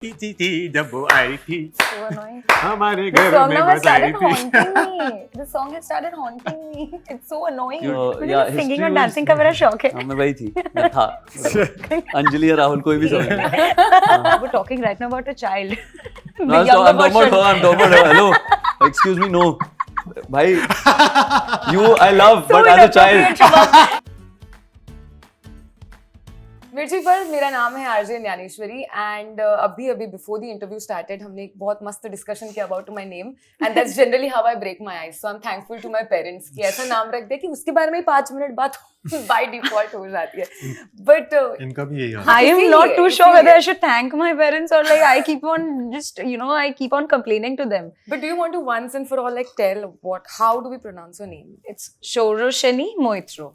थी जब वो आई थी So annoying. हमारे This घर song में now has बधाई started थी. haunting me. This song has started haunting me. It's so annoying. मुझे yeah, तो singing history और was- dancing का बड़ा शौक है. हाँ मैं वही थी मैं था अंजलि या राहुल कोई भी समझ नहीं. We're talking right now about a child. No, I'm talking about her. I'm talking about her. Hello, excuse me, no. भाई, you I love, So but as a child. inappropriate, Shubham. Mirchi plus मेरा नाम है R J Gyaneshwari and अभी before the interview started हमने एक बहुत मस्त discussion किया about my name and that's generally how I break my ice so I am thankful to my parents कि ऐसा नाम रख दे कि उसके बारे में 5 मिनट बात बाय डिफॉल्ट हो जाती है बट इनका भी यही हाल है. I am not too sure whether I should thank my parents or like I keep on just I keep on complaining to them. But do you want to once and for all like tell how do we pronounce your name? It's Sauraseni Maitra.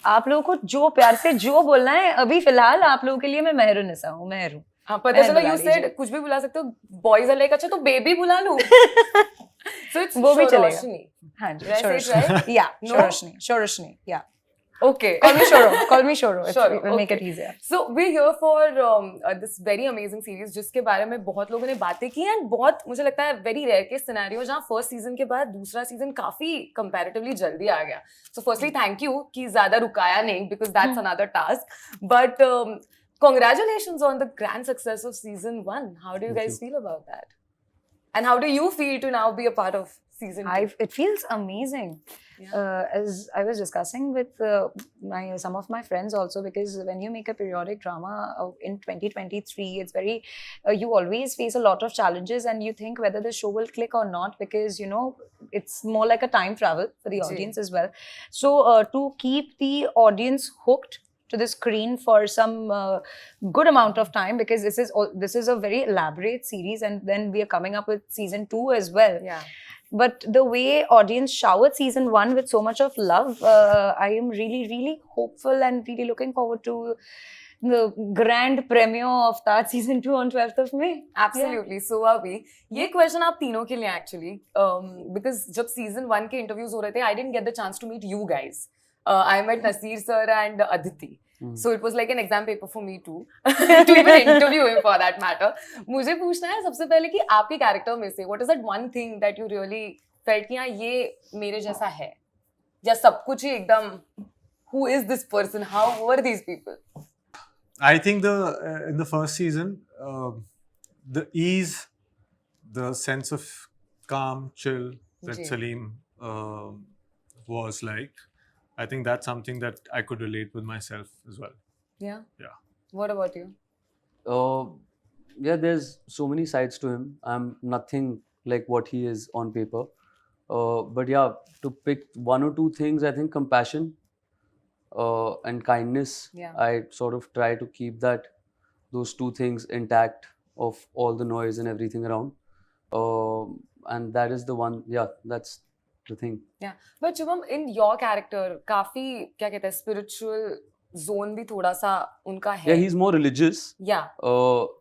आप लोगों को जो प्यार से जो बोलना है अभी फिलहाल आप लोगों के लिए मैं मेहरुनिसा हूँ मेहरू. हाँ पता चला you said कुछ भी बुला सकते हो boys are like अच्छा तो बेबी बुला लूँ. So it's वो भी चलेगा. Sauraseni. हाँ जी. Did I say it right? Yeah. No? Sauraseni. Yeah. Okay. Call me Shoro. Call me Shoro. Shoro, It will make it okay. easier. So we're here for this very amazing series जिसके बारे में बहुत लोगों ने बातें की and बहुत मुझे लगता है very rare के scenario जहाँ first season के बाद दूसरा season काफी comparatively जल्दी आ गया. So firstly thank you कि ज़्यादा रुकाया नहीं because that's another task. But congratulations on the grand success of season 1. How do you guys feel about that? And how do you feel to now be a part of season 2? It feels amazing. Yeah. As I was discussing with some of my friends also, because when you make a periodic drama in 2023, it's very you always face a lot of challenges and you think whether the show will click or not because it's more like a time travel for the audience as well. So to keep the audience hooked to the screen for some good amount of time, because this is a very elaborate series and then we are coming up with season 2 as well. Yeah. But the way audience showered season 1 with so much of love, I am really, really hopeful and really looking forward to the grand premiere of that season 2 on 12th of May. Absolutely. So are we. ये question आप तीनों के लिए actually because जब season 1 के interviews हो रहे थे, I didn't get the chance to meet you guys. I met Naseer sir and Aditi. So it was like an exam paper for me too to even interview him for that matter. मुझे पूछना है सबसे पहले कि आपके character में से what is that one thing that you really felt कि हाँ ये मेरे जैसा है या सब कुछ ही एकदम who is this person, how were these people? I think in the first season, the ease, the sense of calm, chill that Ji. Salim was like, I think that's something that I could relate with myself as well. Yeah. Yeah. What about you? Yeah, there's so many sides to him. I'm nothing like what he is on paper. But yeah, to pick one or two things, I think compassion and kindness. Yeah. I sort of try to keep those two things intact of all the noise and everything around. And that is the one, yeah, that's the thing. Yeah. But Shubham, in your character, काफी क्या कहते हैं spiritual zone भी थोड़ा सा उनका है. Yeah, he's more religious. Yeah.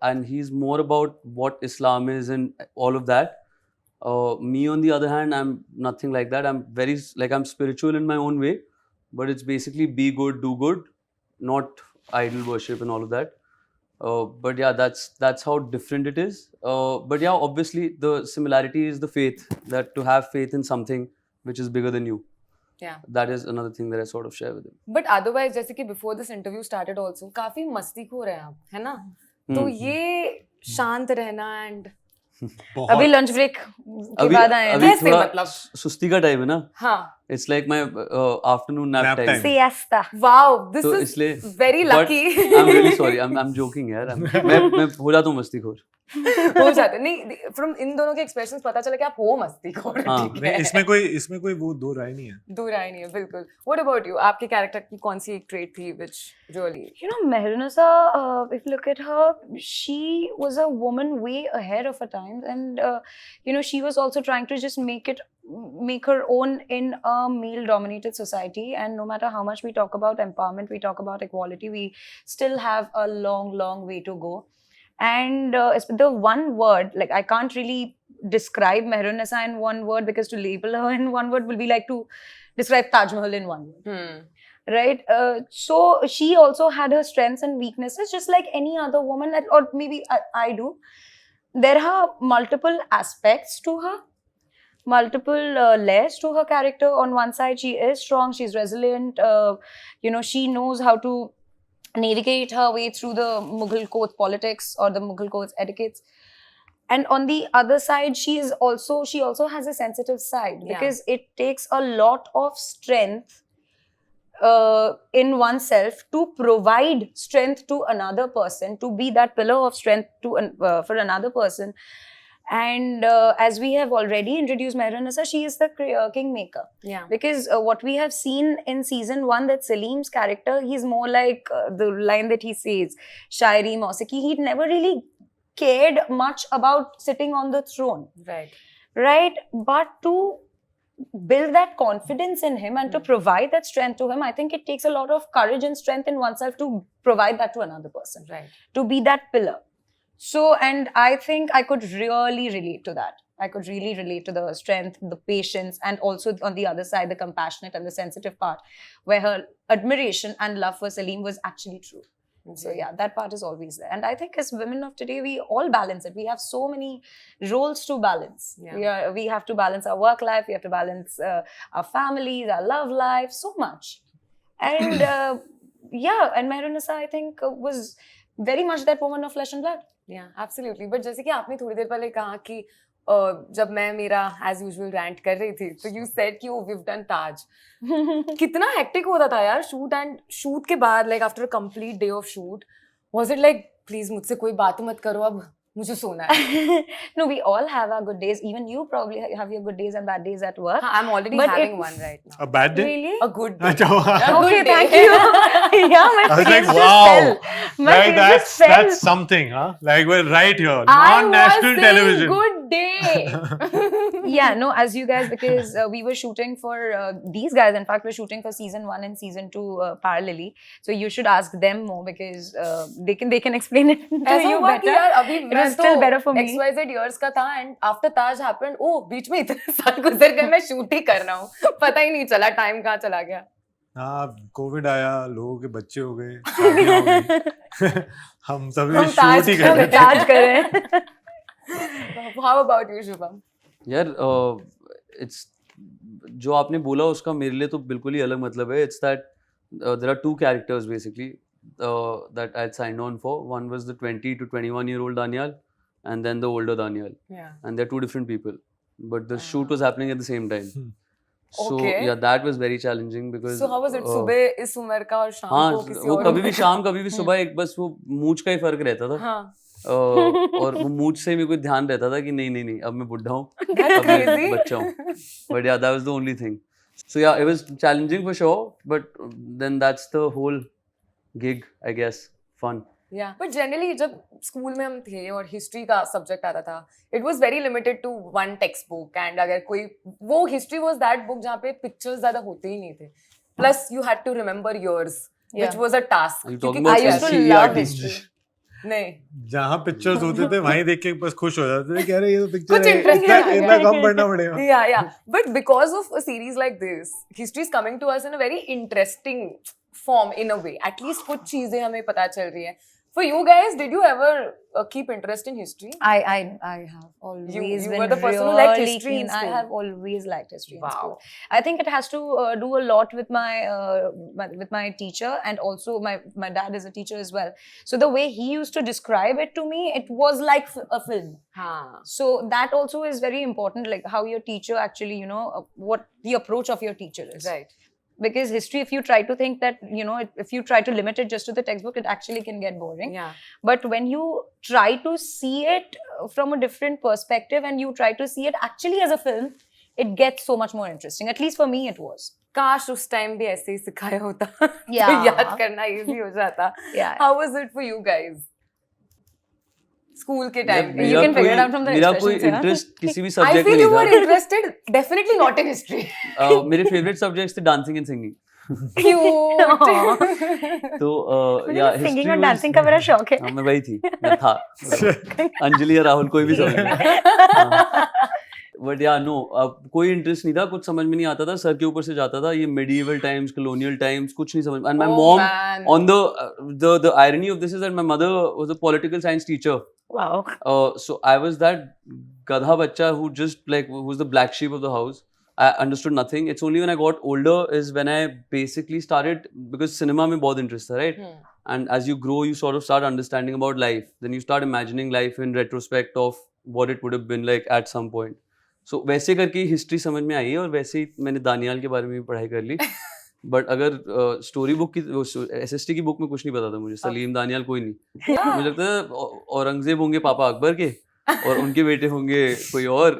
And he's more about what Islam is and all of that. Me, on the other hand, I'm nothing like that. I'm I'm spiritual in my own way, but it's basically be good, do good, not idol worship and all of that. But yeah, that's how different it is. But yeah, obviously the similarity is the faith, that to have faith in something which is bigger than you. Yeah. That is another thing that I sort of share with him. But otherwise, जैसे कि before this interview started also, काफी मस्तीखोर हैं आप, है ना? तो ये शांत रहना and अभी लंच ब्रेक के बाद आए हैं. अभी कैसे थोड़ा मतलब? सुस्ती का टाइम है ना. हाँ. It's like my afternoon nap Nap time. time. Siesta. Wow, this तो is इसलिए very lucky. I'm really sorry. I'm joking यार. मैं हो जाता हूँ मस्तीखोर. हो जाते नहीं from इन दोनों के expressions पता चला कि आप हो मस्तीखोर. हाँ. ठीक नहीं, है. इसमें कोई वो दो राय नहीं है. दूर आई नहीं है बिल्कुल. What about you? आपके character की कौन सी एक trait थी which really? Mehrunisa, if you look at her, she was a woman way ahead of her time, and she was also trying to just make her own in a male-dominated society. And no matter how much we talk about empowerment, we talk about equality, we still have a long, long way to go. And the one word, like I can't really describe Mehrunisa in one word because to label her in one word will be like to describe Taj Mahal in one word. right? So she also had her strengths and weaknesses, just like any other woman, or maybe I do. There are multiple aspects to her, multiple layers to her character. On one side, she is strong, she's resilient, she knows how to navigate her way through the Mughal court politics or the Mughal court etiquettes. And on the other side, she also has a sensitive side, because it takes a lot of strength in oneself to provide strength to another person, to be that pillar of strength for another person. And as we have already introduced Mehra, she is the kingmaker. Yeah. Because what we have seen in season 1, that Salim's character, he's more like the line that he says, Shairi, Mausiki, he never really cared much about sitting on the throne. Right? But to build that confidence in him and to provide that strength to him, I think it takes a lot of courage and strength in oneself to provide that to another person. Right. To be that pillar. So, and I think I could really relate to that. I could really relate to the strength, the patience, and also on the other side, the compassionate and the sensitive part, where her admiration and love for Salim was actually true. So yeah, that part is always there. And I think as women of today, we all balance it. We have so many roles to balance. Yeah. We have to balance our work life, we have to balance our families, our love life, so much. And and Mehra, I think, was very much that woman of flesh and blood. Yeah, absolutely. But जैसे कि आपने थोड़ी देर पहले कहा कि जब मैं मेरा as usual rant कर रही थी, तो you said कि we've done Taj. कितना hectic होता था यार shoot के बाद, like after a complete day of shoot, was it like please मुझसे कोई बात मत करो अब मुझे सोना है? No, we all have our good days. Even you probably have your good days and bad days at work. I'm already having one right now. A bad day? Really? A good day. Okay, thank you. Yeah, my I was face like, just wow. fell. My face just fell. That's something, huh? Like, we're right here. I Non-national was saying television. good day. Yeah, no, as you guys, because we were shooting for these guys, in fact, we're shooting for season 1 and season 2 parallelly. So you should ask them more, because they can explain it to you better. It was still better for me. XYZ years का था, and after Taj happened, बीच में इतने साल गुजर गए, मैं shoot ही कर रहा हूँ, पता ही नहीं चला time कहाँ चला गया. हाँ, कोविड आया, लोगों के बच्चे हो गए, शादियां हो गई, हम सभी शूट ही कर रहे हैं. ताज कर रहे हैं. How about you, Shubham? यार it's जो आपने बोला उसका मेरे लिए तो बिल्कुल ही अलग मतलब है. It's that there are two characters basically that I had signed on for. One was the 20 to 21-year-old Daniel, and then the older Daniel. Yeah. And they're two different people, but the shoot was happening at the same time. So Okay. yeah, that was very challenging because. So how was it? सुबह इस उम्र का और शाम हाँ, को किसी वो और कभी भी शाम कभी भी सुबह, एक बस वो मूंछ का ही फर्क रहता था. हाँ. और वो मूंछ से मेरे को ध्यान रहता था कि नहीं अब मैं बुढ़ा हूँ, अब मैं बच्चा हूँ. But yeah, that was the only thing. So yeah, it was challenging for sure, but then that's the whole gig, I guess. Fun. Yeah, but generally जब स्कूल में हम थे और हिस्ट्री का सब्जेक्ट आता था, it was very limited to one textbook, and अगर कोई वो history was that book जहाँ पे pictures ज़्यादा होते ही नहीं थे. Plus you had to remember years, which was a task. Are you talking I about used to SCERT? love history. नहीं. जहाँ पिक्चर्स होते थे वहीं देख के बस खुश हो जाते थे, कह रहे ये तो कुछ पिक्चर है, interesting इतना कम पढ़ना पड़ेगा. Yeah. But because of a series like this, history is coming to us in a very interesting form in a way. At least कुछ चीजें हमें पता चल रही है. For you guys, did you ever keep interest in history? I have always You been were the person who liked really history in keen. I school. have always liked history in Wow. school. I think it has to do a lot with my teacher, and also my dad is a teacher as well. So the way he used to describe it to me, it was like a film. हाँ. So that also is very important, like how your teacher actually, what the approach of your teacher is. Right. Because history, if you try to think that, if you try to limit it just to the textbook, it actually can get boring. Yeah. But when you try to see it from a different perspective and you try to see it actually as a film, it gets so much more interesting. At least for me, it was. काश उस time भी ऐसे ही सिखाया होता. Yeah. तो याद करना easy हो जाता. Yeah. How was it for you guys? School के time पे. You can figure it out from the मेरा कोई expressions, है ना? इंटरेस्ट किसी भी I सब्जेक्ट में feel you नहीं were था. interested. Definitely not in history. मेरे फेवरेट सब्जेक्ट्स थे डांसिंग एंड सिंगिंग. Cute. तो मुझे या सिंगिंग और डांसिंग का बड़ा शौक है. हाँ, मैं वही थी, मैं था. अंजलि या राहुल कोई भी समझ. But yeah, no, कोई interest नहीं था, कुछ समझ में नहीं आता था, सर के ऊपर से जाता था, ये medieval times, colonial times, कुछ नहीं समझ. And my mom, man. on the irony of this is that my mother was a political science teacher. Wow. So I was that gadha bacha who just like who's the black sheep of the house. I understood nothing. It's only when I got older is when I basically started, because cinema में बहुत interest था, right? And as you grow, you sort of start understanding about life. Then you start imagining life in retrospect of what it would have been like at some point. So वैसे करके history समझ में आई है और वैसे ही मैंने दानियाल के बारे में भी पढ़ाई कर ली. बट अगर स्टोरी बुक की SST की बुक में कुछ नहीं पता था मुझे. सलीम दानियाल कोई नहीं. मुझे लगता है औरंगजेब होंगे पापा अकबर के और उनके बेटे होंगे कोई और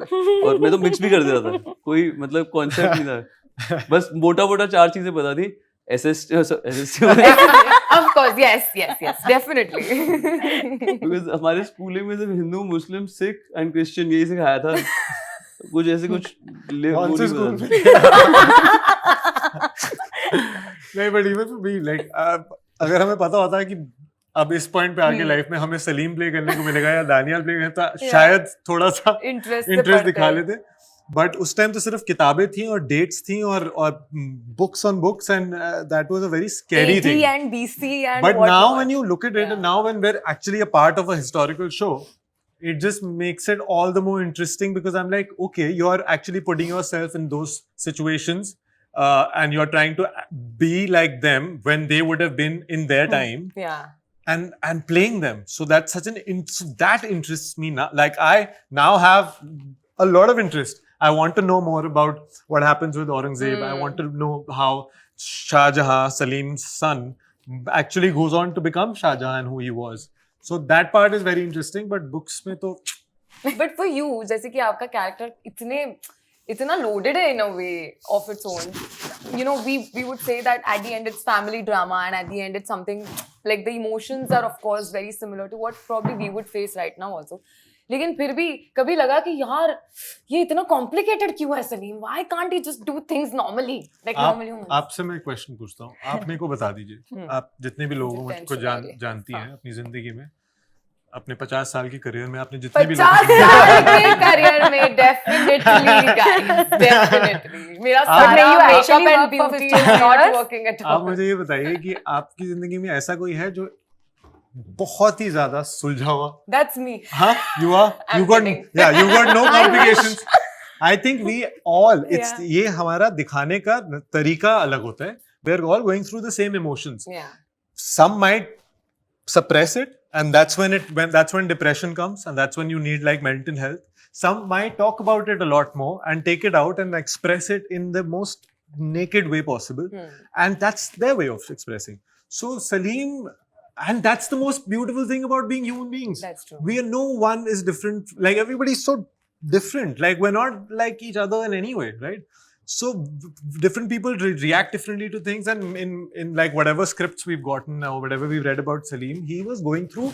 मैं तो मिक्स भी कर देता था. कोई मतलब कॉन्सेप्ट नहीं था. बस मोटा मोटा 4 चीजें पता थी. SST Of course, yes, definitely. Because हमारे स्कूलिंग में सिर्फ हिंदू, मुस्लिम, सिख एंड क्रिश्चियन यही सिखाया था. कुछ ऐसे कुछ कौन से स्कूल में? नहीं, but even for me, like अगर हमें पता होता है कि अब इस पॉइंट पे आके लाइफ में हमें सलीम प्ले करने को मिलेगा या दानियाल प्ले करने तो शायद थोड़ा सा इंटरेस्ट दिखा लेते. बट उस टाइम तो सिर्फ किताबें थी और डेट्स थी और books on books and that was a very scary thing. and BC and But what now not. when you look at it and now when we're actually a part of a historical show, it just makes it all the more interesting because I'm like, okay, you're actually putting yourself in those situations and you're trying to be like them when they would have been in their time. Yeah. And playing them. So that's such that interests me now. Like I now have a lot of interest. I want to know more about what happens with Aurangzeb. I want to know how Shah Jahan, Salim's son, actually goes on to become Shah Jahan and who he was. So that part is very interesting. But books में तो But for you, जैसे कि आपका character इतना loaded है in a way of its own. You know, we would say that at the end it's family drama and at the end it's something like the emotions are of course very similar to what probably we would face right now also. लेकिन फिर भी कभी लगा कि यार ये इतना complicated क्यों है Salim? Why can't he just do things normally like normally humans? आपसे मैं एक क्वेश्चन पूछता हूँ. आप मेरे को बता दीजिए. आप जितने भी लोगों को जानती हैं अपनी जिंदगी में, अपने 50 साल की करियर में आपने जितने भी 50 साल के करियर में definitely guys, definitely मेरा सारा makeup and beauty is not working at all. आप मुझे ये बताइए कि आपकी जिंदगी में ऐसा कोई है जो बहुत ही ज्यादा सुलझा हुआ? That's me. हाँ, you got no complications. I think we all, ये हमारा दिखाने का तरीका अलग होता है. We're all going through the same emotions. Yeah. Some might suppress it, and that's when depression comes, and that's when you need like mental health. Some might talk about it a lot more and take it out and express it in the most naked way possible, and that's their way of expressing. So Salim, and that's the most beautiful thing about being human beings. That's true. No one is different. Like everybody's so different. Like we're not like each other in any way, right? So different people react differently to things, and in like whatever scripts we've gotten or whatever we've read about Salim, he was going through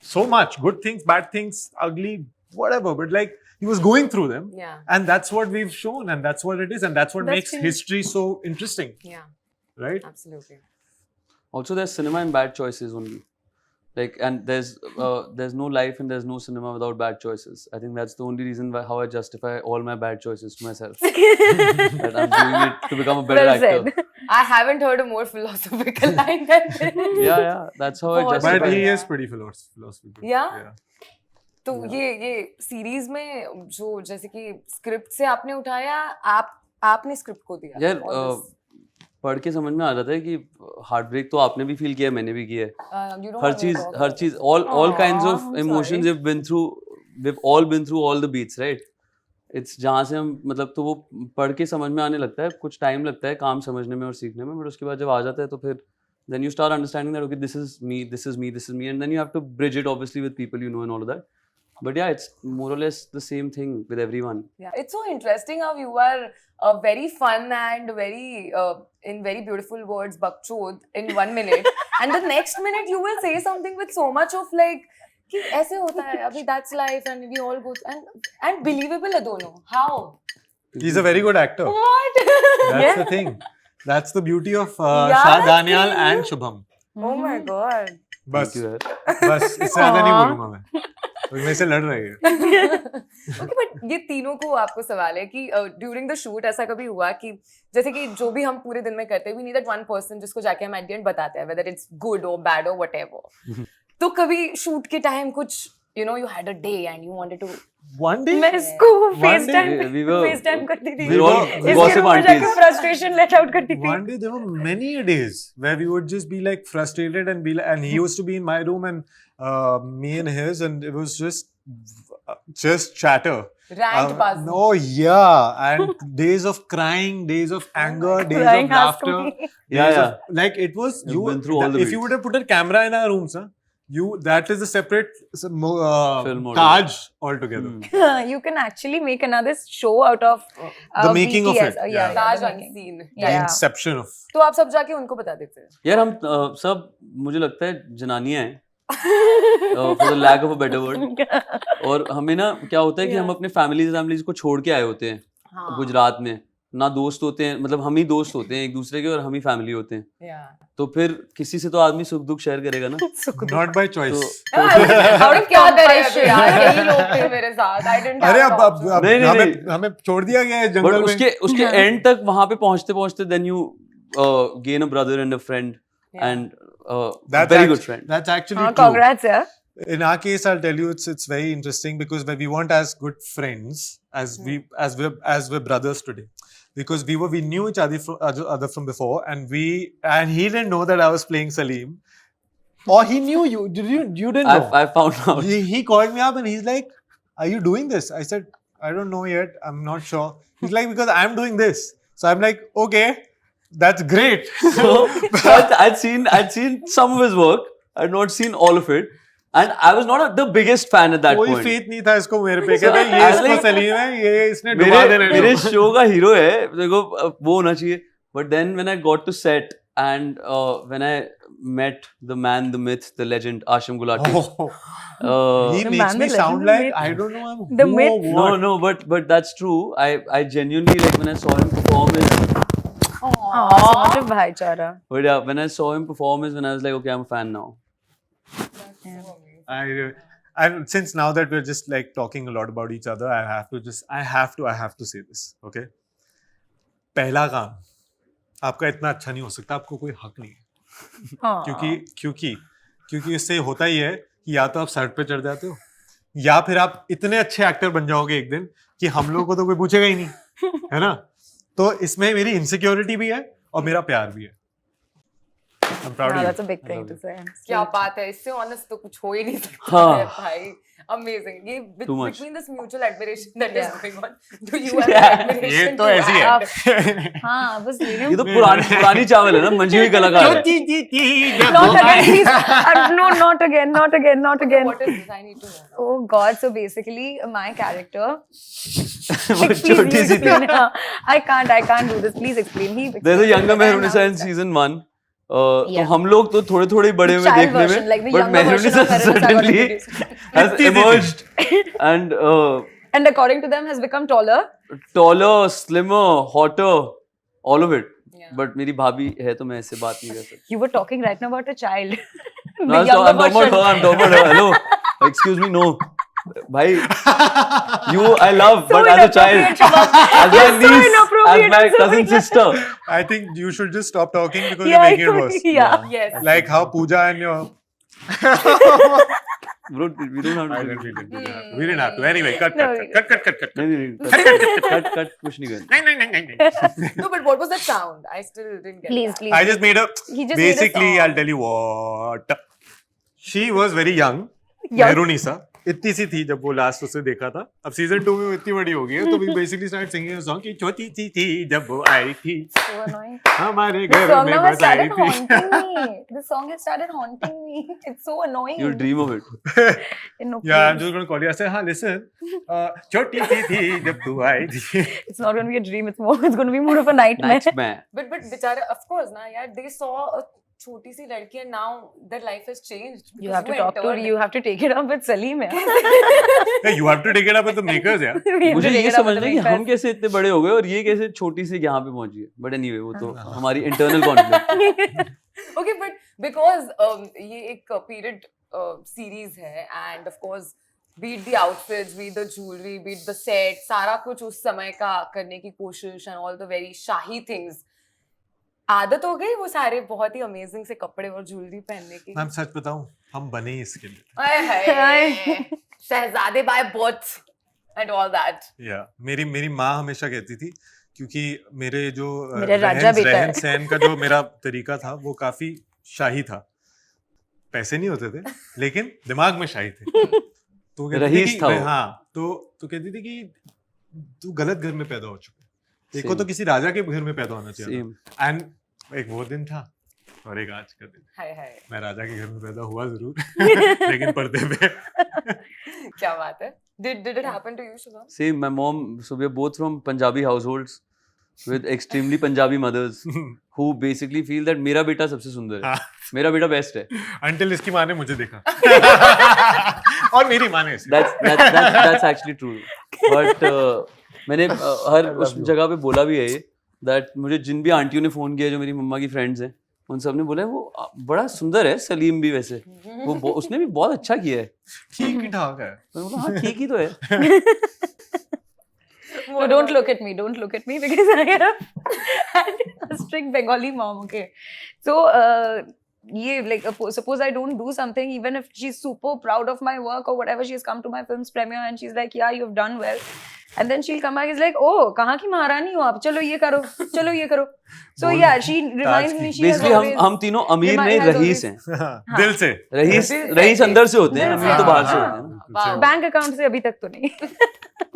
so much good things, bad things, ugly, whatever. But like he was going through them, and that's what we've shown, and that's what it is, and that's what makes history so interesting. Yeah, right. Absolutely. Also, there's cinema and bad choices only. Like, and there's no life and there's no cinema without bad choices. I think that's the only reason how I justify all my bad choices to myself. That I'm doing it to become a better actor. I haven't heard a more philosophical line than this. Yeah, that's how I justify. But he is pretty philosophical. Yeah. तो ये series में जो जैसे कि script से आपने उठाया, आपने स्क्रिप्ट को दिया. यार पढ़ के समझ में आ जाता है कि हार्ट ब्रेक तो आपने भी फील किया है, मैंने भी किया है. हर चीज all kinds of emotions we've all been through all the beats, right? It's जहाँ से हम मतलब तो वो पढ़ के समझ में आने लगता है. कुछ टाइम लगता है काम समझने में और सीखने में, बट उसके बाद जब आ जाता है तो फिर then you start understanding that okay, this is me, and then you have to bridge it obviously with people you know and all of that. But yeah, it's more or less the same thing with everyone. Yeah, it's so interesting how you are very fun and very, in very beautiful words, bakchod in 1 minute. And the next minute you will say something with so much of like, कि ऐसे होता है, अभी that's life and we all go and believable है दोनों. How? He's a very good actor. What? That's the thing. That's the beauty of Shah, Danial and Shubham. Oh my God. बस Thank you, यार. बस इससे ज्यादा नहीं बोलूंगा मैं. तो मेरे से लड़ रहे हैं. ओके बट ये तीनों को आपको सवाल है कि ड्यूरिंग द शूट ऐसा कभी हुआ कि जैसे कि जो भी हम पूरे दिन में करते हैं we need that one person जिसको जाके हम एट द एंड बताते हैं वेदर इट्स गुड और बैड और व्हाटएवर. तो कभी शूट के टाइम कुछ you know you had a day and you wanted to One day. मैं इसको we were- FaceTime करती थी. We were all इसके gossip रूम में जाके aunties. frustration let out करती थी. One day there were many days where we would just be like frustrated and be like, and he used to be in my room and me in his, and it was just chatter. rant pass. No, yeah, and days of crying, days of anger, days Crying of has to laughter. be. Yeah, days yeah. of- like it was You've been through all the if you beats. would have put a camera in our rooms, huh? That is a separate Film model. Taj altogether. Hmm. You can actually make another show out of The making of BTS. it, Yeah, yeah. Taj the making. unseen. The Yeah. inception of. तो आप सब जाके उनको बता देते हैं. यार हम सब मुझे लगता है जनानियां हैं for the lack of a better word. और हमें ना क्या होता है कि हम अपने फैमिलीज को छोड़ के आए होते हैं हाँ. गुजरात में. ना दोस्त होते हैं, मतलब हम ही दोस्त होते हैं एक दूसरे के और हम ही फैमिली होते हैं. Yeah. तो फिर किसी से तो आदमी सुख दुख शेयर करेगा ना. Not by choice. और क्या करे यार यही लोग थे मेरे साथ. I didn't अरे have अब the option. नहीं. हमें छोड़ दिया गया है बट जंगल में. उसके एंड तक वहां पे पहुंचते पहुंचते then you gain a brother and a friend Yeah. And very good friend. That's actually true. Congrats, yeah. In our case, I'll tell you, it's very interesting because when we weren't as good friends as we're brothers today, because we knew each other from before, and he didn't know that I was playing Salim, or he knew you. You didn't know. I found out. He called me up and he's like, "Are you doing this?" I said, "I don't know yet. I'm not sure." He's like, "Because I'm doing this." So I'm like, "Okay, that's great." So I'd seen some of his work. I'd not seen all of it, and I was not the biggest fan at that कोई point. faith नहीं था इसको मेरे पे. So, कहता ये I was इसको like- Salim है, ये इसने डुबा देने मेरे शो का हीरो है, देखो वो होना चाहिए. But then when I got to set and when I met the man, the myth, the legend, Aashim Gulati. Oh. He The makes man, me the sound legend, like the I don't know I'm The who myth. or what. No, but that's true. I genuinely, like, when I saw him perform is, Much of bhaichara. but yeah, when I saw him perform is when I was like, okay, I'm a fan now. And since now that we're just like talking a lot about each other, I have to say this, okay? पहला काम आपका इतना अच्छा नहीं हो सकता, आपको कोई हक नहीं है. क्योंकि इससे होता ही है कि या तो आप सर पे चढ़ जाते हो या फिर आप इतने अच्छे एक्टर बन जाओगे एक दिन कि हम लोगों को तो कोई पूछेगा ही नहीं, है ना? तो इसमें मेरी इनसिक्योरिटी भी है और मेरा प्यार भी है. I'm proud of you. That's a big thing to say. क्या बात है, इससे ऑनेस्ट तो कुछ हो ही नहीं सकता हाँ. है भाई. Amazing. ये Too much. between this mutual admiration that is Yeah. going on, do you have admiration? ये तो ऐसी है. हाँ, बस ये तो पुरानी चावल है ना, मंजी हुई कलाकार है. Not again, please. No, not again. What is this? I need to know. Oh God! So basically, my character. वो Please, छोटी you सी थी. explain. I can't do this. Please explain. There's a younger Mehrunisa in season 1. तो Yeah. हम लोग तो थोड़े बड़े हुए Child देखने version, में, like the but younger version of Mehrunisa Mehrunisa got suddenly introduced. has emerged and And according to them, has become taller. taller, slimmer, hotter, all of it. Yeah. But मेरी भाभी है तो मैं ऐसे बात नहीं कर सकता. You were talking right now about a child. No, I'm talking about her. Hello, excuse me, no. Bhai, I love, So but as a child, inappropriate, Shubham. as my You're so niece, as inappropriate, my so cousin inappropriate. sister. I think you should just stop talking because Yeah, you're making it worse. Yeah. Yes. Like how Pooja and your. Bro, we don't have I to. didn't, we didn't have to. Anyway, cut. नहीं, cut कुछ नहीं करना. No, but what was that sound? I still didn't get Please, that. please. I just made a. He just made a Basically, song. I'll tell you what. She was very young. Young. Mehrunisa. इतनी सी थी जब वो last उसे देखा था. अब season 2 में वो इतनी बड़ी हो गई है तो we basically started singing a song कि छोटी सी थी जब वो आई थी So annoying. हमारे The घर song में now has बस आई started थी. haunting me. The song has started haunting me. It's so annoying. You'll dream of it. No, Yeah, I'm please. just going to call you. I say, हाँ, listen. छोटी सी थी जब तू आई थी. It's not going to be a dream. It's going to be more of a nightmare. That's man. But बेचारे, of course ना यार, they saw a छोटी सी लड़की and now their life has changed. You have to talk to. You have to take it up with Salim. Yeah. Yeah, you have to take it up with the makers, yeah. We have to मुझे take ये it up with समझना the है कि makers. हम कैसे इतने बड़े हो गए और ये कैसे छोटी सी यहाँ पे पहुंची है. But anyway, वो तो हमारी internal conflict. Okay, but because ये एक period series है, and of course be it the outfits, be it the jewelry, be it the set, सारा कुछ उस समय का करने की कोशिश and all the very shahi things. आदत हो गई वो सारे बहुत ही अमेजिंग से कपड़े और ज्वेलरी पहनने की. मैं सच बताऊं, हम बने ही इसके लिए. शहजादे by birth and all that. मेरी माँ हमेशा कहती थी, क्योंकि मेरे जो मेरा राजा बेटा है. रहन सहन का जो मेरा तरीका था वो काफी शाही था. पैसे नहीं होते थे लेकिन दिमाग में शाही थे. तो रईस था वो. हाँ, तो कहती थी कि तू गलत घर में पैदा हो चुका है, देखो तो किसी राजा के घर में पैदा होना चाहिए. एंड एक वो दिन था और एक आज का दिन. मैं राजा के घर में पैदा हुआ जरूर लेकिन पर्दे पे. क्या बात है. Did it happen to you, Shubham? Same. My mom, so we are both from Punjabi households with extremely Punjabi mothers who basically feel that मेरा बेटा सबसे सुंदर है, मेरा बेटा बेस्ट है. Until इसकी माँ ने मुझे देखा और मेरी माँ ने. That's actually true. But मैंने हर उस जगह पे बोला भी है ये, that मुझे जिन भी आंटियों ने फोन किया जो मेरी मम्मा की फ्रेंड्स हैं, उन सब ने बोला वो बड़ा सुंदर है. सलीम भी वैसे वो उसने भी बहुत अच्छा किया है. ठीक ही ठाक है. हाँ ठीक ही तो है. No, don't look at me because I have a strict Bengali mom. Okay, so like suppose I don't do something, even if she's super proud of my work or whatever, she's come to my film's premiere and she's like, yeah, you've done well, and then she'll come back, is like, oh, कहाँ की महारानी हो आप, चलो ये करो, चलो ये करो. So yeah, she reminds me. Basically हम तीनों अमीर नहीं रईस हैं. दिल से. रईस अंदर से होते हैं, अमीर तो बाहर से होते हैं. बैंक अकाउंट से अभी तक तो नहीं.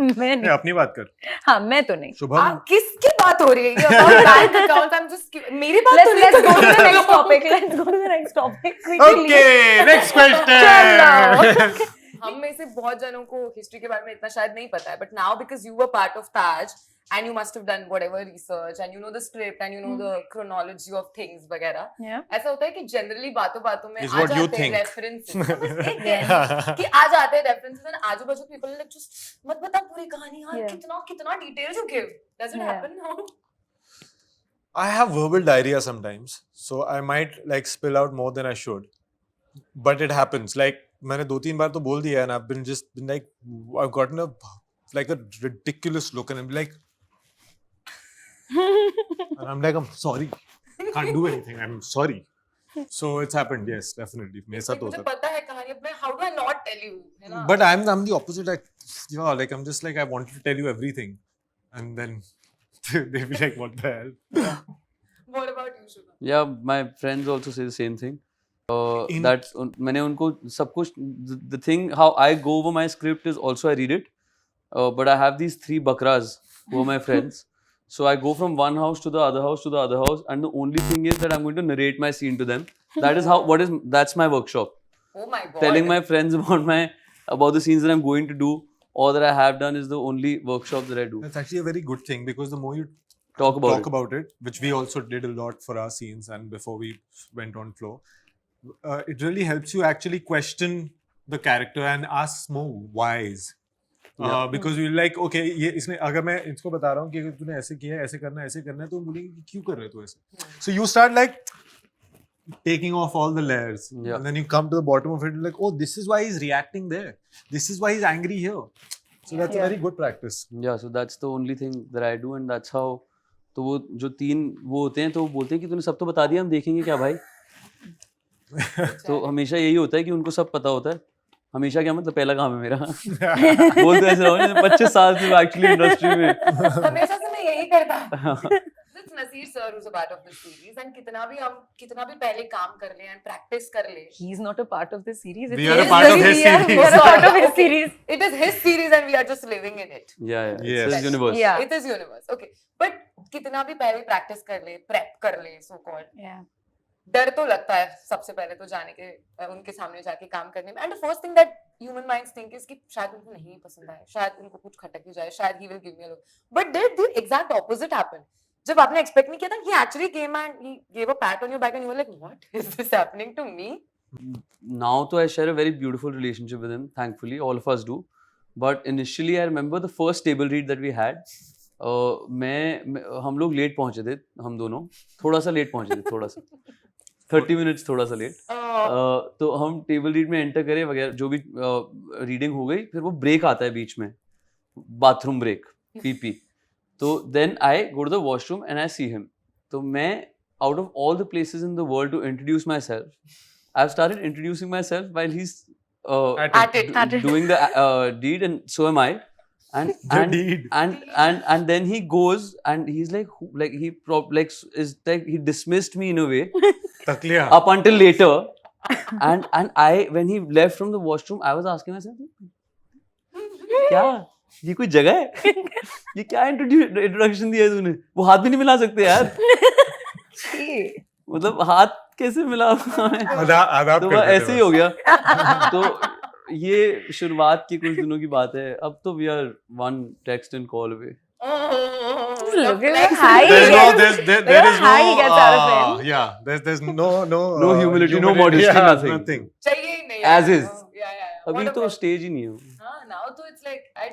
मैं नहीं. अपनी बात कर. हाँ, मैं तो नहीं. शुभम, किसकी बात हो रही है? Bank account. I'm just मेरी बात तो नहीं. Let's go to the next topic. Let's go to the next topic quickly. Okay, next question. हम में से बहुत जनों को हिस्ट्री के बारे में इतना शायद नहीं पता है, but now because you were part of Taj and you must have done whatever research and you know the script and you know the chronology of things वगैरह. Yeah. ऐसा होता है कि generally बातों में Is आ what you जाते हैं think. references. कि आ जाते हैं references and आजू बाजू people are like just मत बता पूरी कहानी यार. Yeah. कितना details you give. Does it happen now? I have verbal diarrhea sometimes, so I might like spill out more than I should. But it happens. Like मैंने 2-3 बार तो बोल दिया and I've been like I've gotten a ridiculous look and I'm like I'm sorry, can't do anything, I'm sorry. So it's happened, yes, definitely. मेरे साथ होता है. मुझे पता है कहानी, अब मैं how do I not tell you, है ना? But I'm the opposite, like like I'm just like I wanted to tell you everything and then they'll be like what the hell. What about you, Shubham? Yeah, my friends also say the same thing. That मैंने उनको सब कुछ, the thing how I go over my script is also I read it, but I have these 3 bakras who are my friends, so I go from one house to the other house to the other house, and the only thing is that I'm going to narrate my scene to them. That is that's my workshop. Oh my god. Telling my friends about the scenes that I'm going to do or that I have done is the only workshop that I do. That's actually a very good thing because the more you talk about it, which we also did a lot for our scenes and before we went on floor, it really helps you actually question the character and ask more whys. Because you're like, okay, ये इसने अगर मैं इसको बता रहा हूँ कि तूने ऐसे किया है, ऐसे करना है, तो बोलेंगे कि क्यों कर रहे तू ऐसे? So you start like taking off all the layers, and then you come to the bottom of it, like, oh, this is why he's reacting there. This is why he's angry here. So that's a very good practice. Yeah, so that's the only thing that I do, and that's how. तो वो जो 3 वो होते हैं तो वो बोलते हैं कि तूने सब तो बता दिया, हम देखेंगे क्या भाई. तो हमेशा यही होता है कि उनको सब पता होता है. हमेशा क्या मतलब पहला काम है मेरा. बोलते ऐसे रहो 25 साल से एक्चुअली इंडस्ट्री में. हमेशा से मैं यही करता. It's Naseer sir who's a part of this series, and कितना भी पहले काम कर ले and practice कर ले. He's not a part of this series. We are a part of his series. We are a part of his series. It is his series and we are just living in it. Yeah. Yes. It's his universe. Yeah. It is universe. Okay. But कितना भी पहले practice कर ले, prep कर ले, so called. Yeah. डर तो लगता है सबसे पहले तो जाने के उनके सामने जाके काम करने में. And the first thing that human minds think is कि शायद उनको नहीं पसंद आए, शायद उनको कुछ खटक ही जाए, शायद he will give me a look. But did the exact opposite happen? जब आपने expect नहीं किया था, he actually came and he gave a pat on your back and you were like, what is this happening to me? Now तो I share a very beautiful relationship with him, thankfully, all of us do. But initially I remember the first table read that we had. हम लोग late पहुंचे थे, हम दोनों थोड़ा सा late पहुंचे थे, थोड़ा सा. 30 minutes थोड़ा सा लेट. तो हम टेबल रीड में एंटर करें वगैरह जो भी रीडिंग हो गई, फिर वो ब्रेक आता है बीच में, बाथरूम ब्रेक, पीपी. तो then I go to the washroom and I see him. तो मैं out of all the places in the world to introduce myself, I've started introducing myself while he's At it. doing the deed, and so am I. And then he goes and he's like is like he dismissed me in a way Takliya. up until later. and I when he left from the washroom, I was asking myself, क्या ये कोई जगह है? ये क्या introduction दिया है तूने? वो हाथ भी नहीं मिला सकते यार. मतलब हाथ कैसे मिला? तो वो ऐसे ही हो गया. तो ये शुरुआत की कुछ दिनों की बात है. अब तो we are one text and call away. Look at how high There's he gets out of it. Yeah, there's no humility, no modesty, nothing. चाहिए ही नहीं. As is. Yeah. अभी तो स्टेज ही नहीं है. हाँ, now तो it's like I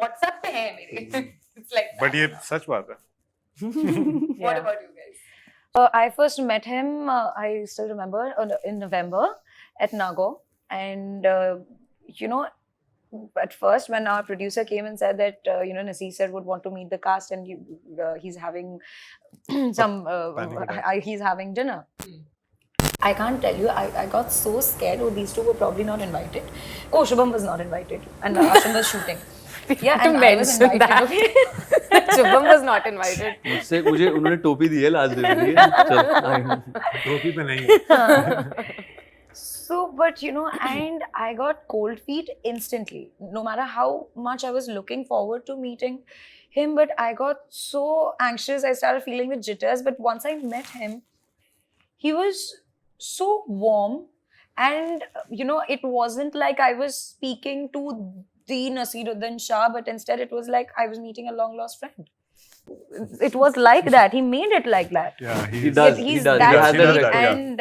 WhatsApp पे है मेरे. It's like that. But ये सच बात है. What about you guys? I first met him, I still remember, in November at Nago. And, at first when our producer came and said that, Naseer sir would want to meet the cast and he's having he's having dinner. I can't tell you, I got so scared. Oh, these two were probably not invited. Oh, Shubham was not invited. And Aashim was shooting. Yeah, and I was invited. Shubham was not invited. मुझे उन्होंने टोपी दी है last day के लिए. टोपी पे नहीं. So, but and I got cold feet instantly. No matter how much I was looking forward to meeting him, but I got so anxious. I started feeling the jitters. But once I met him, he was so warm, and it wasn't like I was speaking to the Naseeruddin Shah, but instead it was like I was meeting a long lost friend. It was like that. He made it like that. Yeah, he does. He's He does. that He has that sweet, record. and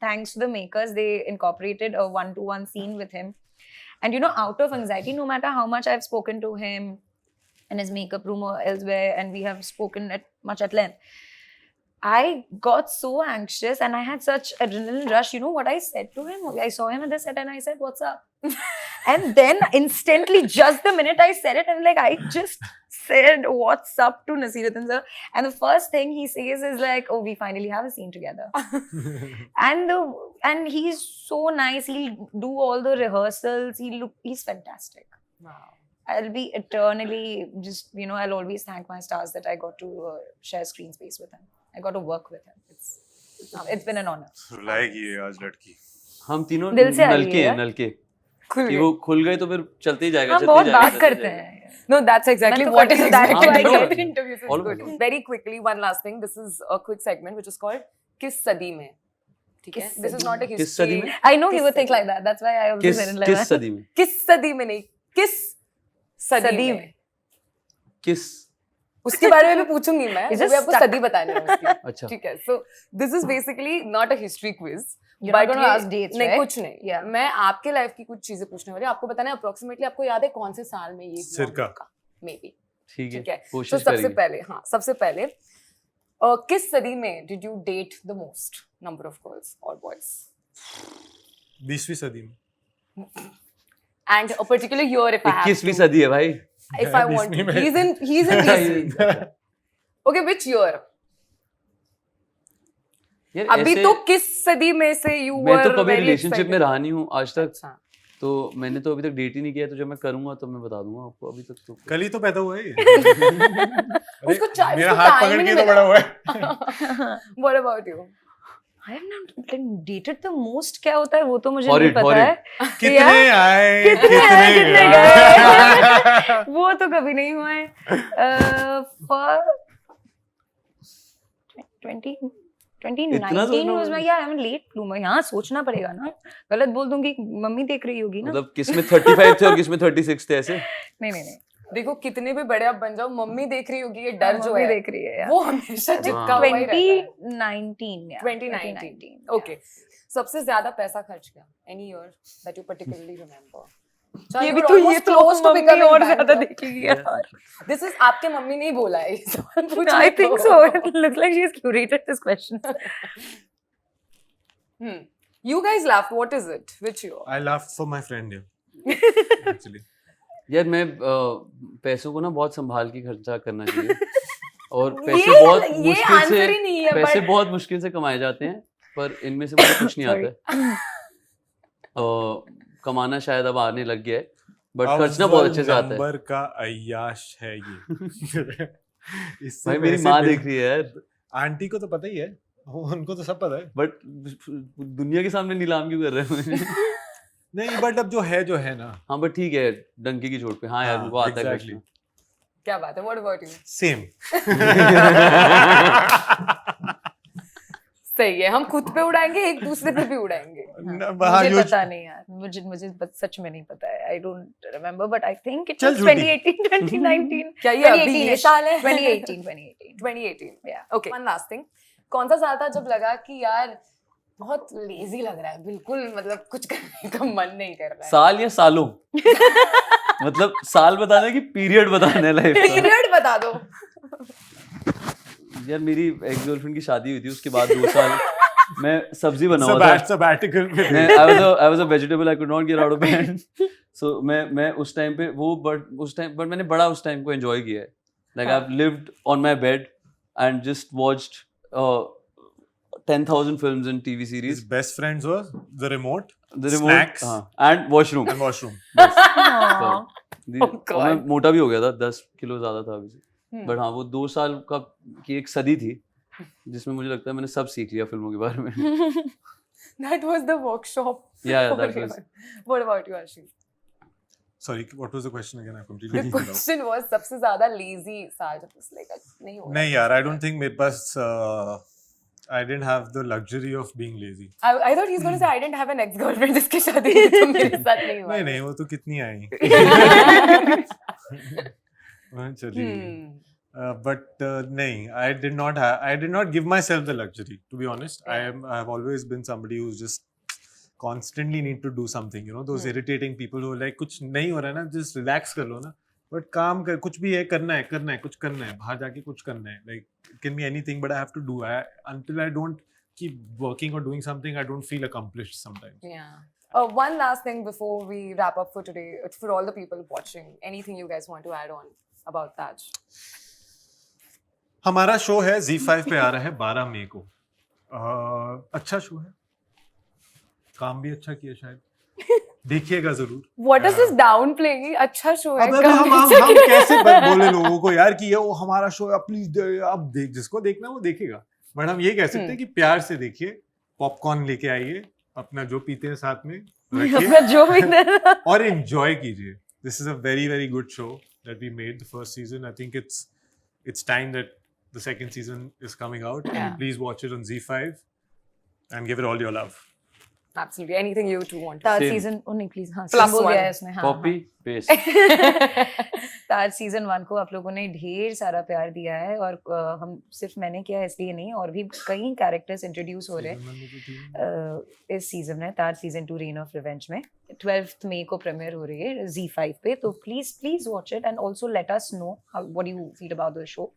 thanks to the makers, they incorporated a one-to-one scene with him. And out of anxiety, no matter how much I've spoken to him in his makeup room or elsewhere, and we have spoken much at length, I got so anxious and I had such adrenaline rush. You know what I said to him? I saw him at the set and I said, "What's up?" And then instantly, just the minute I said it, I'm like, I just said, "What's up?" to Naseeruddin sir. And the first thing he says is like, "Oh, we finally have a scene together." and he's so nice. He'll do all the rehearsals. He's fantastic. Wow. I'll be eternally just, I'll always thank my stars that I got to share screen space with him. I got to work with him. It's been an honor. रुलाएगी आज लड़की. हम तीनों दिल से आ रही है नलके खुल कि वो खुल गए तो फिर चलते ही जाएगा. हम बहुत बात करते हैं. No, that's exactly मैं तो what करती is हूँ, that's why I exactly get interviews is all of good. them. Very quickly, one last thing. This is a quick segment which is called किस सदी में. ठीक है? This is not a किस सदी history. में? I know he would think like that. That's why I also said it like किस that. सदी में? किस सदी में नहीं, किस सदी में. किस उसके बारे में भी पूछूंगी मैं. Is वो it भी आपको stuck? सदी बतानी है उसकी. अच्छा. ठीक है. So this is basically not a history quiz. You're not going to ask dates, नहीं right? कुछ नहीं. Yeah. मैं आपके लाइफ की कुछ चीजें पूछने वाली. आपको बताना है अप्रोक्सीमेटली आपको याद है कौन से साल में ये हुआ सिरका. होगा? Maybe. ठीक ठीक है. है. तो कोशिश सबसे करेंगे. सबसे पहले किस सदी में did you date the most number of girls or boys? 20वीं सदी में. And a particular year if I have 21वीं to, सदी है भाई. if I want to. 20वीं में. He's in 20वीं. Okay, which year? यार अभी ऐसे तो किस सदी में से you मैं were तो कभी very रिलेशनशिप में excited? रहा नहीं हूँ आज तक. अच्छा. तो मैंने तो अभी तक डेट ही नहीं किया. तो जब मैं करूंगा तो मैं बता दूंगा आपको. अभी तक तो कल ही तो पैदा हुआ है ये. उसको मेरा हाथ time पकड़ ही के नहीं तो मिला. बड़ा हुआ है. What about you? I have not dated the most. क्या होता है वो तो मुझे Horrid, नहीं पता है. कितने आए कितने गए वो तो कभी नहीं हुआ है. For 2019 was my I'm a late bloomer. यहाँ सोचना पड़ेगा ना. गलत बोल दूंगी मम्मी देख रही होगी ना. मतलब किस में 35 थे और किस में 36 थे ऐसे. नहीं. देखो कितने भी बड़े आप बन जाओ मम्मी देख रही होगी ये डर जो मम्मी है देख रही है. वो हमेशा चिपका हुआ ही रहता है. 2019 yeah. 2019. Okay. सबसे ज्यादा पैसा खर्च किया any year that you particularly remember? ये भी तो ये तो मम्मी और ज्यादा देखेगी यार. This is आपके मम्मी ने ही बोला है. I think so. It looks like she's curated this question. You guys laughed. What is it? Which year? I laughed for my friend here. Actually. यार मैं पैसों को ना बहुत संभाल के खर्चा करना चाहिए और पैसे बहुत ये मुश्किल आंसर से ही नहीं है पैसे but बहुत मुश्किल से कमाए जाते हैं पर इनमें से मुझे कुछ नहीं आता है कमाना शायद अब आने लग गया है बट खर्चना बहुत अच्छे से आता है नंबर का अय्याश है ये इससे भाई मेरी पैसे माँ बिल- देख रही है यार आंटी को तो पता ही है उनको तो सब पता है बट दुनिया के सामने नीलाम क्यों कर रहे हैं मुझे नहीं बट अब जो है ना हाँ बट ठीक है डंकी की चोट पे हाँ यार हाँ, उनको आता है exactly. खर्चना क्या बात है? What about you? सेम सही है, हम खुद पे उड़ाएंगे, एक दूसरे पे भी उड़ाएंगे. मुझे पता नहीं यार, मुझे सच में नहीं पता है. I don't remember, but I think it चल was झूठी. 2018, 2019. क्या ये अभी ये 2018 साल है? 2018. 2018. Yeah. Okay. One last thing. कौन सा साल था जब लगा कि यार बहुत लेजी लग रहा है, बिल्कुल मतलब कुछ करने का मन नहीं कर रहा है? साल या सालों मतलब साल बताना है कि पीरियड बताना है लाइफ का पीरियड बता दो. यार मेरी एक्स गर्लफ्रेंड की शादी हुई थी उसके बाद 2 साल मैं सब्जी बना हुआ था sabbatical पे मैं I was a vegetable I could not get out of bed so मैं उस टाइम पे वो बट मैंने बड़ा उस टाइम को एंजॉय किया है like I've lived on my bed and just watched 10,000 films and TV his series best friends were the remote snacks and washroom and washroom और God. मैं मोटा भी हो गया था 10 किलो ज्यादा था अभी बट हाँ वो 2 साल का की एक सदी थी जिसमें मुझे लगता है मैंने सब सीख लिया फिल्मों के बारे में That was the workshop. Yeah, for that your- was- What about you, Aashim? sorry what was the question again I completely The forgot question was सबसे ज्यादा lazy साल जब उस like नहीं हो नहीं यार I don't think मेरे पास I didn't have the luxury of being lazy I thought he's going to say I didn't have an ex-girlfriend जिसकी शादी हुई तो मेरे साथ नहीं हुआ. नहीं वो तो कितनी आई चलिए but नहीं I did not give myself the luxury to be honest I have always been somebody who's just constantly need to do something you know those irritating people who are like कुछ नहीं हो रहा है ना just relax कर लो ना but काम कर कुछ भी है करना है कुछ करना है बाहर जाके कुछ करना है like it can be anything but I have to do until I don't keep working or doing something I don't feel accomplished sometimes. Yeah. One last thing before we wrap up for today, for all the people watching, anything you guys want to add on about Taj? हमारा show है Z5 पे आ रहा है 12 मई को अच्छा show है काम भी अच्छा किया शायद देखिएगा जरूर What is this downplaying? अच्छा शो है. अब हम कैसे बोले लोगों को यार कि ये वो हमारा शो है प्लीज अब देख जिसको देखना वो देखेगा बट हम ये कह सकते हैं कि प्यार से देखिए पॉपकॉर्न लेके आइए अपना जो पीते हैं साथ में रखिए जो भी और एंजॉय कीजिए this is a very very good show that we made the first season I think it's time that the second season is coming out Yeah. and please watch it on Z5 and give it all your love. Absolutely. Anything you two want to Taj Same. Season नहीं please हाँ Plus बोल गया one. है इसमें हाँ copy paste ताज season 1 को आप लोगों ने ढेर सारा प्यार दिया है और हम सिर्फ मैंने किया इसलिए नहीं और भी कई कैरेक्टर्स इंट्रोड्यूस हो रहे हैं इस सीजन में ताज सीजन 2 रेन ऑफ रिवेंज में 12th मई को प्रीमियर हो रही है Z5 पे तो please watch it and also let us know what you feel about the show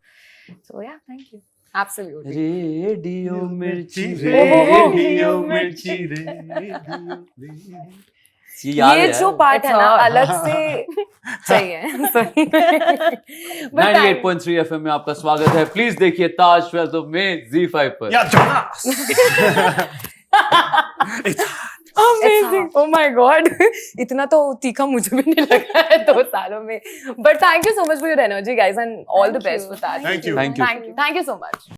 so या थैंक यू Absolutely. रेडियो मिर्ची रेडियो मिर्ची ये याद है ये जो पार्ट है ना It's अलग से चाहिए. Sorry. But 98.3 FM में आपका स्वागत है प्लीज देखिए ताज 12 में Z5 पर Yeah, Jonas! Amazing. Oh my God. इतना तो तीखा मुझे भी नहीं लगा है 2 सालों में. But thank you so much for your energy, guys, and all the Thank best you. for that. Thank you. Thank you. Thank you so much.